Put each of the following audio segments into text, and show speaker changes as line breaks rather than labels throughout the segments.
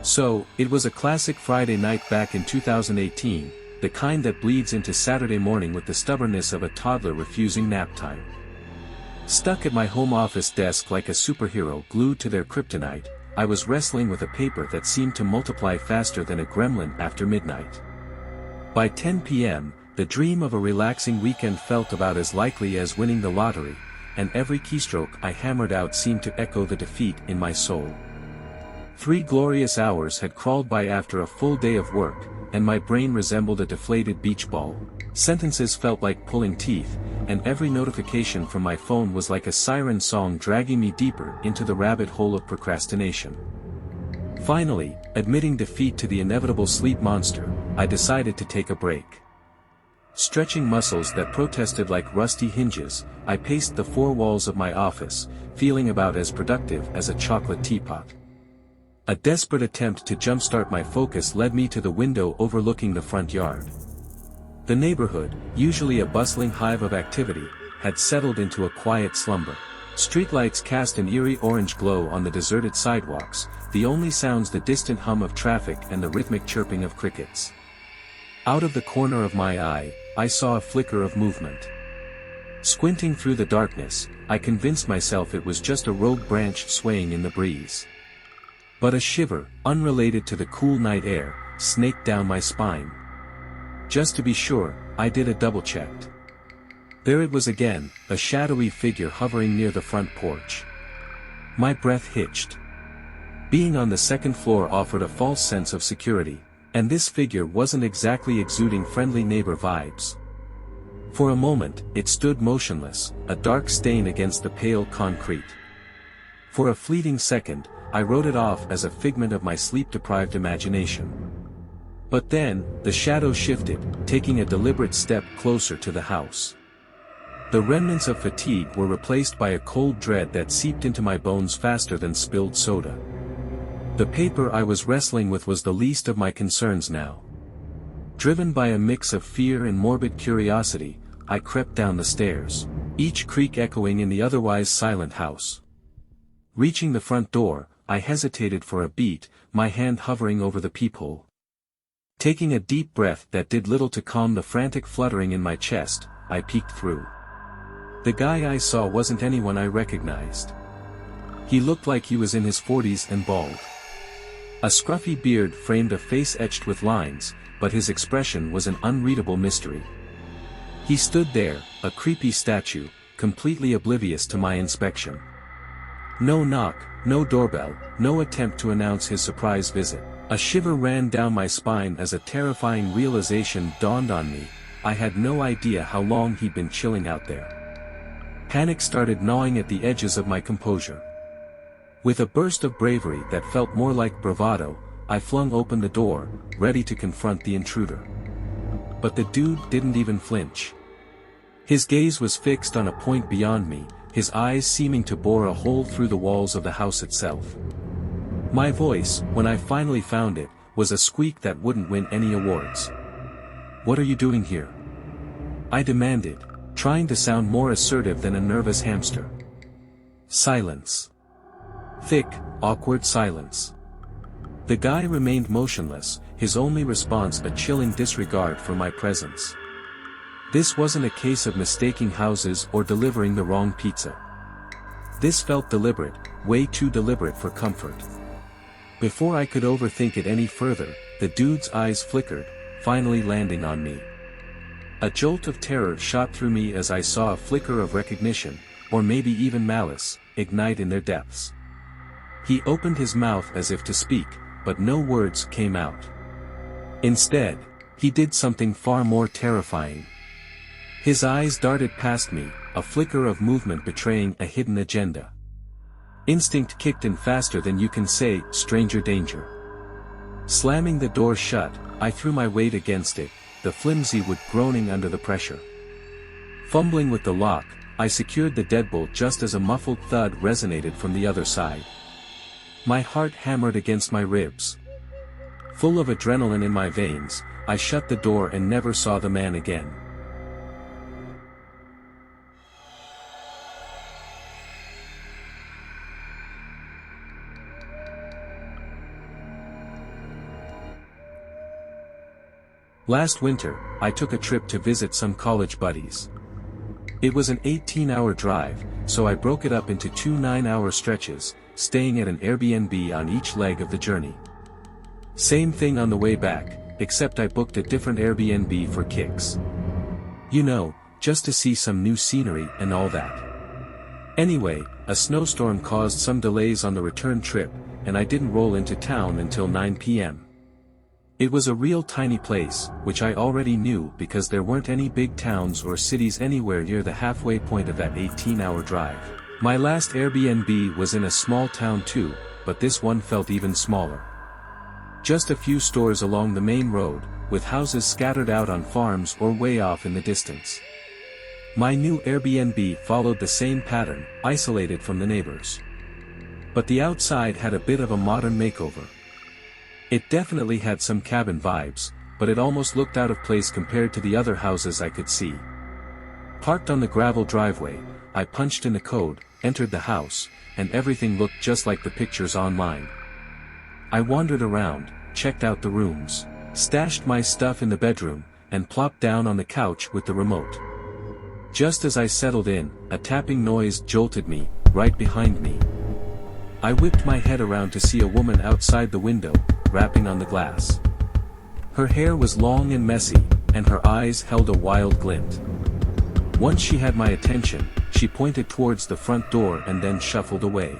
So, it was a classic Friday night back in 2018, the kind that bleeds into Saturday morning with the stubbornness of a toddler refusing nap time. Stuck at my home office desk like a superhero glued to their kryptonite, I was wrestling with a paper that seemed to multiply faster than a gremlin after midnight. By 10 p.m., the dream of a relaxing weekend felt about as likely as winning the lottery, and every keystroke I hammered out seemed to echo the defeat in my soul. 3 glorious hours had crawled by after a full day of work, and my brain resembled a deflated beach ball. Sentences felt like pulling teeth, and every notification from my phone was like a siren song dragging me deeper into the rabbit hole of procrastination. Finally, admitting defeat to the inevitable sleep monster, I decided to take a break. Stretching muscles that protested like rusty hinges, I paced the 4 walls of my office, feeling about as productive as a chocolate teapot. A desperate attempt to jumpstart my focus led me to the window overlooking the front yard. The neighborhood, usually a bustling hive of activity, had settled into a quiet slumber. Streetlights cast an eerie orange glow on the deserted sidewalks, the only sounds the distant hum of traffic and the rhythmic chirping of crickets. Out of the corner of my eye, I saw a flicker of movement. Squinting through the darkness, I convinced myself it was just a rogue branch swaying in the breeze. But a shiver, unrelated to the cool night air, snaked down my spine. Just to be sure, I did a double-check. There it was again, a shadowy figure hovering near the front porch. My breath hitched. Being on the second floor offered a false sense of security, and this figure wasn't exactly exuding friendly neighbor vibes. For a moment, it stood motionless, a dark stain against the pale concrete. For a fleeting second, I wrote it off as a figment of my sleep-deprived imagination. But then, the shadow shifted, taking a deliberate step closer to the house. The remnants of fatigue were replaced by a cold dread that seeped into my bones faster than spilled soda. The paper I was wrestling with was the least of my concerns now. Driven by a mix of fear and morbid curiosity, I crept down the stairs, each creak echoing in the otherwise silent house. Reaching the front door, I hesitated for a beat, my hand hovering over the peephole. Taking a deep breath that did little to calm the frantic fluttering in my chest, I peeked through. The guy I saw wasn't anyone I recognized. He looked like he was in his 40s and bald. A scruffy beard framed a face etched with lines, but his expression was an unreadable mystery. He stood there, a creepy statue, completely oblivious to my inspection. No knock, no doorbell, no attempt to announce his surprise visit. A shiver ran down my spine as a terrifying realization dawned on me. I had no idea how long he'd been chilling out there. Panic started gnawing at the edges of my composure. With a burst of bravery that felt more like bravado, I flung open the door, ready to confront the intruder. But the dude didn't even flinch. His gaze was fixed on a point beyond me, his eyes seeming to bore a hole through the walls of the house itself. My voice, when I finally found it, was a squeak that wouldn't win any awards. "What are you doing here?" I demanded, trying to sound more assertive than a nervous hamster. Silence. Thick, awkward silence. The guy remained motionless, his only response a chilling disregard for my presence. This wasn't a case of mistaking houses or delivering the wrong pizza. This felt deliberate, way too deliberate for comfort. Before I could overthink it any further, the dude's eyes flickered, finally landing on me. A jolt of terror shot through me as I saw a flicker of recognition, or maybe even malice, ignite in their depths. He opened his mouth as if to speak, but no words came out. Instead, he did something far more terrifying. His eyes darted past me, a flicker of movement betraying a hidden agenda. Instinct kicked in faster than you can say, stranger danger. Slamming the door shut, I threw my weight against it, the flimsy wood groaning under the pressure. Fumbling with the lock, I secured the deadbolt just as a muffled thud resonated from the other side. My heart hammered against my ribs. Full of adrenaline in my veins, I shut the door and never saw the man again. Last winter, I took a trip to visit some college buddies. It was an 18-hour drive, so I broke it up into 2 9-hour stretches, staying at an Airbnb on each leg of the journey. Same thing on the way back, except I booked a different Airbnb for kicks. You know, just to see some new scenery and all that. Anyway, a snowstorm caused some delays on the return trip, and I didn't roll into town until 9 p.m. It was a real tiny place, which I already knew because there weren't any big towns or cities anywhere near the halfway point of that 18-hour drive. My last Airbnb was in a small town too, but this one felt even smaller. Just a few stores along the main road, with houses scattered out on farms or way off in the distance. My new Airbnb followed the same pattern, isolated from the neighbors. But the outside had a bit of a modern makeover. It definitely had some cabin vibes, but it almost looked out of place compared to the other houses I could see. Parked on the gravel driveway, I punched in the code, entered the house, and everything looked just like the pictures online. I wandered around, checked out the rooms, stashed my stuff in the bedroom, and plopped down on the couch with the remote. Just as I settled in, a tapping noise jolted me, right behind me. I whipped my head around to see a woman outside the window, rapping on the glass. Her hair was long and messy, and her eyes held a wild glint. Once she had my attention, she pointed towards the front door and then shuffled away.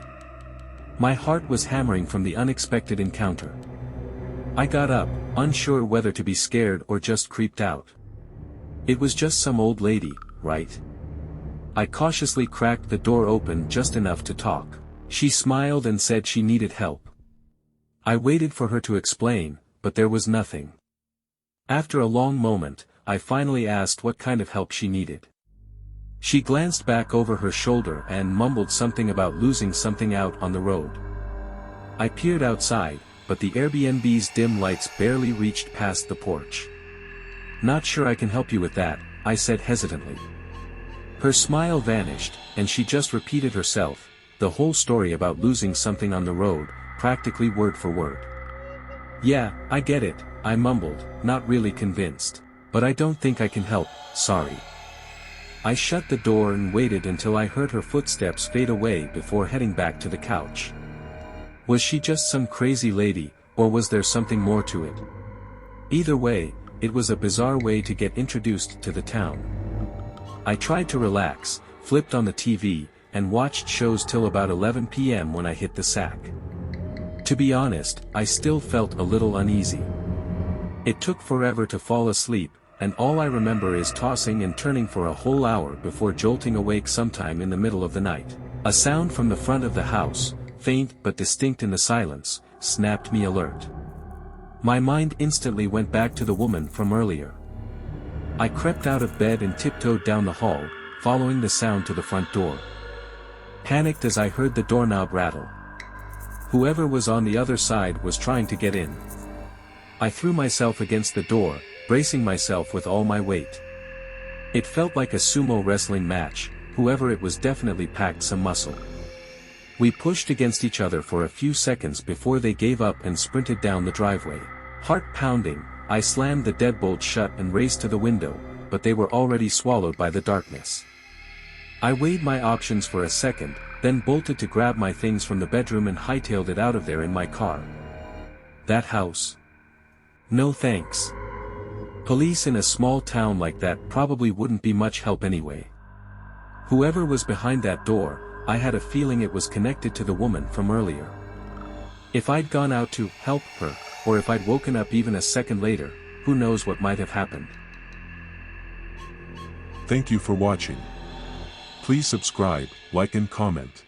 My heart was hammering from the unexpected encounter. I got up, unsure whether to be scared or just creeped out. It was just some old lady, right? I cautiously cracked the door open just enough to talk. She smiled and said she needed help. I waited for her to explain, but there was nothing. After a long moment, I finally asked what kind of help she needed. She glanced back over her shoulder and mumbled something about losing something out on the road. I peered outside, but the Airbnb's dim lights barely reached past the porch. "Not sure I can help you with that," I said hesitantly. Her smile vanished, and she just repeated herself, the whole story about losing something on the road, practically word for word. "Yeah, I get it," I mumbled, not really convinced. "But I don't think I can help, sorry." I shut the door and waited until I heard her footsteps fade away before heading back to the couch. Was she just some crazy lady, or was there something more to it? Either way, it was a bizarre way to get introduced to the town. I tried to relax, flipped on the TV, and watched shows till about 11 p.m. when I hit the sack. To be honest, I still felt a little uneasy. It took forever to fall asleep, and all I remember is tossing and turning for a whole hour before jolting awake sometime in the middle of the night. A sound from the front of the house, faint but distinct in the silence, snapped me alert. My mind instantly went back to the woman from earlier. I crept out of bed and tiptoed down the hall, following the sound to the front door. Panicked as I heard the doorknob rattle. Whoever was on the other side was trying to get in. I threw myself against the door, bracing myself with all my weight. It felt like a sumo wrestling match, whoever it was definitely packed some muscle. We pushed against each other for a few seconds before they gave up and sprinted down the driveway. Heart pounding, I slammed the deadbolt shut and raced to the window, but they were already swallowed by the darkness. I weighed my options for a second, then bolted to grab my things from the bedroom and hightailed it out of there in my car. That house? No thanks. Police in a small town like that probably wouldn't be much help anyway. Whoever was behind that door, I had a feeling it was connected to the woman from earlier. If I'd gone out to help her, or if I'd woken up even a second later, who knows what might have happened.
Thank you for watching. Please subscribe, like and comment.